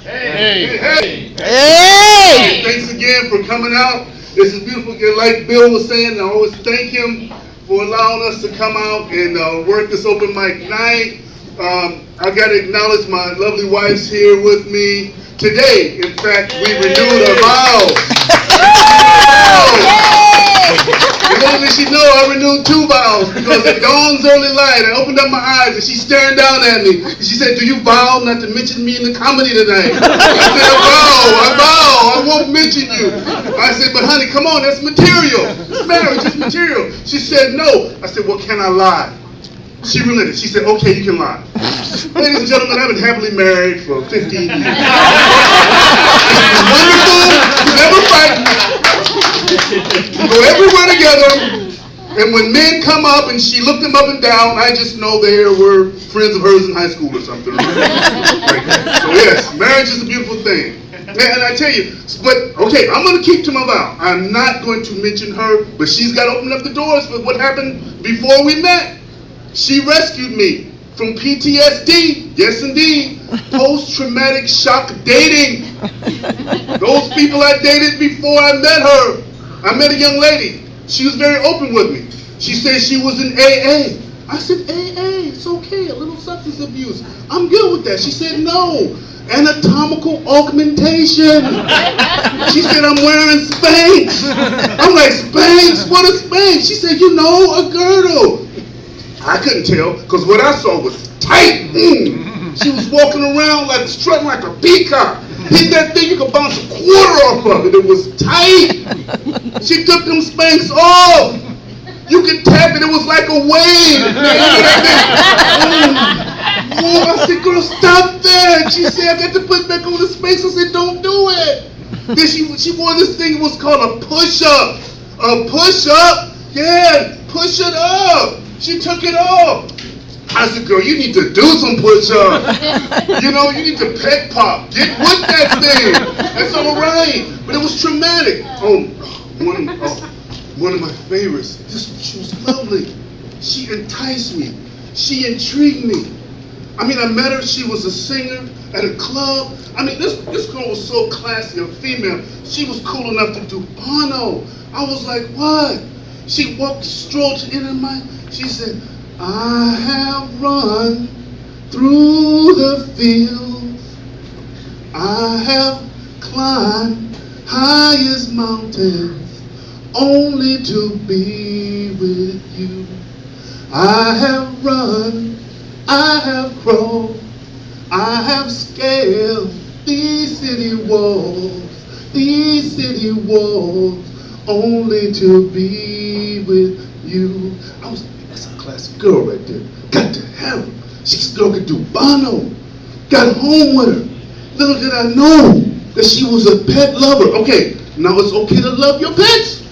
Hey, thanks again for coming out. This is beautiful. Like Bill was saying, I always thank him for allowing us to come out and work this open mic night. I got to acknowledge my lovely wife's here with me today. In fact, we renewed our vows. And little did she know, I renewed 2 vows because at dawn's early light, I opened up my eyes and she's staring down at me. And she said, "Do you vow not to mention me in the comedy tonight?" I said, I vow, I won't mention you. I said, "But honey, come on, that's material. It's marriage, it's material." She said, "No." I said, "Well, can I lie?" She relented. She said, "Okay, you can lie." Ladies and gentlemen, I've been happily married for 15 years. It's wonderful. We never fight. We go everywhere together. And when men come up and she looked them up and down, I just know they were friends of hers in high school or something. So yes, marriage is a beautiful thing. And I tell you, but okay, I'm going to keep to my vow. I'm not going to mention her, but she's got to open up the doors for what happened before we met. She rescued me from PTSD, yes indeed, post-traumatic shock dating. Those people I dated before I met her. I met a young lady. She was very open with me. She said she was in AA. I said, AA, it's okay, a little substance abuse. I'm good with that. She said, no, anatomical augmentation. She said, I'm wearing Spanx. I'm like, Spanx? What is Spanx? She said, you know, a girdle. I couldn't tell, because what I saw was tight. She was walking around like strutting like a peacock. Hit that thing, you could bounce a quarter off of it. It was tight. She took them Spanx off. You could tap it. It was like a wave. I said, girl, stop that. She said, I got to put back on the Spanx. I said, don't do it. Then she wore this thing. It was called a push-up. A push-up? Yeah, push it up. She took it off. I said, girl, you need to do some push-ups. You know, you need to peg pop. Get with that thing. That's all right. But it was traumatic. One of my favorites. She was lovely. She enticed me. She intrigued me. I mean, I met her. She was a singer at a club. I mean, this girl was so classy, a female. She was cool enough to do Bono. I was like, what? She strolled into my. She said, I have run through the fields. I have climbed highest mountains only to be with you. I have run, I have crawled, I have scaled these city walls only to be with you. I was like, that's a classic girl right there. Got to have her. This girl could do Bono. Got home with her. Little did I know that she was a pet lover. Okay, now it's okay to love your pets,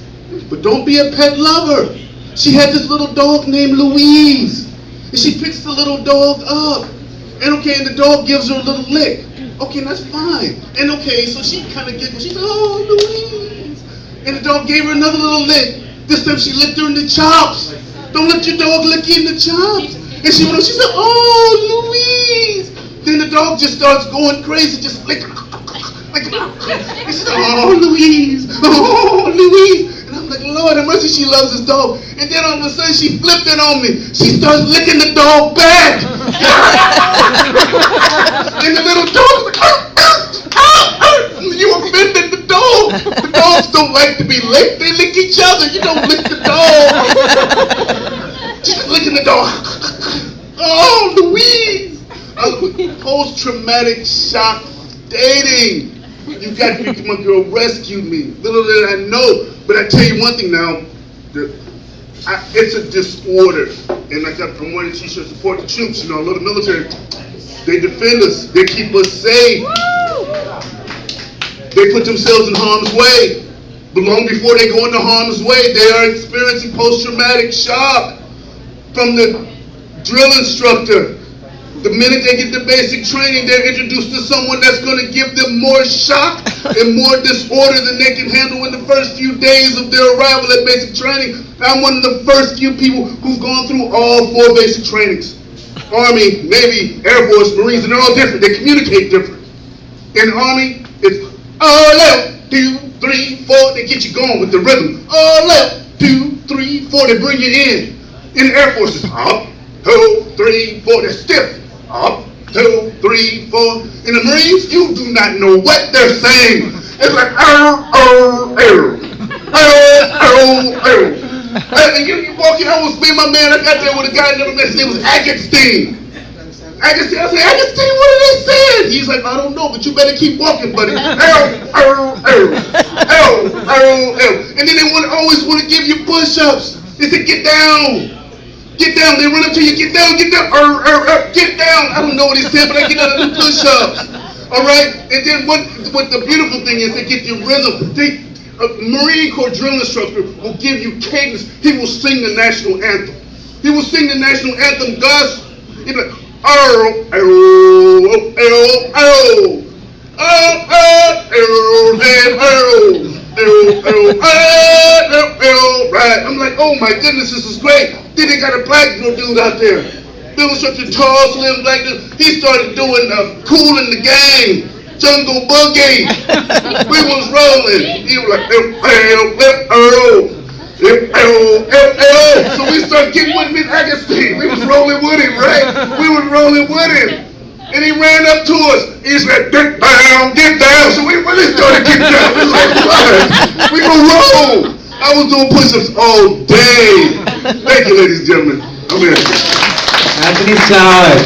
but don't be a pet lover. She had this little dog named Louise, and she picks the little dog up. And okay, and the dog gives her a little lick. Okay, that's fine. And okay, so she kind of giggles. She said, oh, Louise. And the dog gave her another little lick. This time she licked her in the chops. Don't let your dog lick you in the chops. And she went, she said, oh, Louise. Then the dog just starts going crazy, just licking. And she said, oh, Louise. Oh, Louise. And I'm like, Lord have mercy, she loves this dog. And then all of a sudden she flipped it on me. She starts licking the dog back. And the little dog was like, you offended the dog. The dogs don't like to be licked. They lick each other. You don't lick the dog. She's licking the dog. Oh, Louise. Post-traumatic shock dating. You got to be, my girl rescued me. Little did I know. But I tell you one thing now. It's a disorder. And I got from wearing t-shirts, support the troops, you know, a little military. They defend us. They keep us safe. They put themselves in harm's way. But long before they go into harm's way, they are experiencing post-traumatic shock from the drill instructor. The minute they get the basic training, they're introduced to someone that's going to give them more shock and more disorder than they can handle in the first few days of their arrival at basic training. I'm one of the first few people who've gone through all 4 basic trainings. Army, Navy, Air Force, Marines, and they're all different. They communicate different. In the Army, it's all left, 2, 3, 4. They get you going with the rhythm. All left, 2, 3, 4. They bring you in. In the Air Force, it's up, 2, 3, 4. They're stiff. Up, 2, 3, 4. In the Marines, you do not know what they're saying. It's like and you walking, I was me and my man, I got there with a guy I never met. His name was Agustin. I said, Agustin, what are they saying? He's like, I don't know, but you better keep walking, buddy. And then they always want to give you push-ups. They say, get down. Get down. They run up to you, get down, get down. Get down. I don't know what he said, but I get out of the push-ups. All right? And then what the beautiful thing is, they get your rhythm. A Marine Corps drill instructor will give you cadence. He will sing the national anthem. He will sing the national anthem. Gus, he'll be like, right. I'm like, oh my goodness, this is great. Then they got a black dude out there. Drill instructor, tall, slim, black dude. He started doing Cool in the Gang. Jungle Boogie. We was rolling. He was like, so we started getting with Miss Agustin. We was rolling with him, right? We was rolling with him. And he ran up to us. He said, get down, get down. So we really started getting down. We was like, what? We gonna roll. I was doing push-ups all day. Thank you, ladies and gentlemen. I'm here. Anthony Flowers.